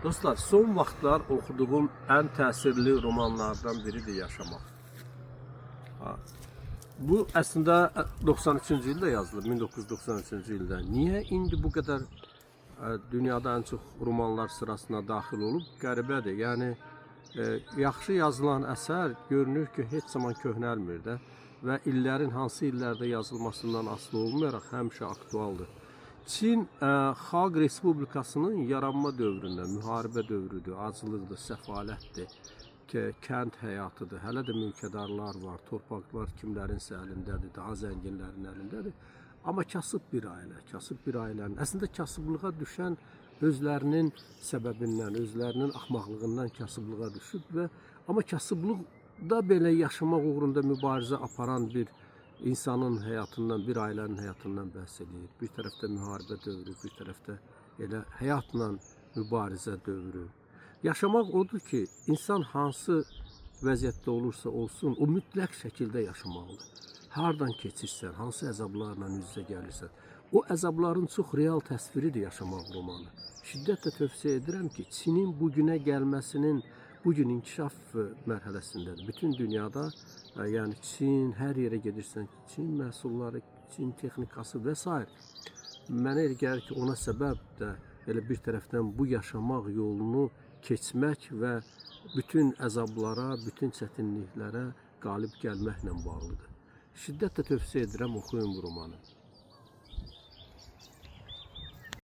Dostlar, son vaxtlar oxuduğum ən təsirli romanlardan biridir Yaşamaq. Bu əslində 93-cü ildə yazılıb, 1993-cü ildə. Niyə indi bu qədər dünyada ən çox romanlar sırasına daxil olub? Qəribədir. Yəni, yaxşı yazılan əsər görünür ki, heç zaman köhnəlmir də və illərin hansı illərdə yazılmasından asılı olmayaraq həmişə aktualdır. Çin Xalq Respublikasının yaranma dövründə, müharibə dövrüdür, acılıqdır, səfalətdir, kənd həyatıdır, hələ də mülkədarlar var, torpaqlar kimlərinsə əlindədir, daha zənginlərin əlindədir. Amma kasıb bir ailənin, əslində kasıblığa düşən özlərinin səbəbindən, özlərinin axmaqlığından kasıblığa düşüb amma kasıblıqda belə yaşamaq uğrunda mübarizə aparan bir insanın həyatından, bir ailənin həyatından bəhs edir. Bir tərəfdə müharibə dövrü, bir tərəfdə elə həyatla mübarizə dövrü. Yaşamaq odur ki, insan hansı vəziyyətdə olursa olsun, o mütləq şəkildə yaşamalıdır. Hardan keçirsən, hansı əzablarla üz-üzə gəlirsən, o əzabların çox real təsviridir Yaşamaq romanı. Şiddətlə tövsiyə edirəm ki, Çinin bugünə gəlməsinin, bugün inkişaf mərhələsindədir. Bütün dünyada, yəni Çin, hər yerə gedirsən, Çin məhsulları, Çin texnikası və s. Mənə elə gəlir ki, ona səbəb də elə bir tərəfdən bu yaşamaq yolunu keçmək və bütün əzablara, bütün çətinliklərə qalib gəlməklə bağlıdır. Şiddətlə tövsiyə edirəm, oxuyun bu romanı.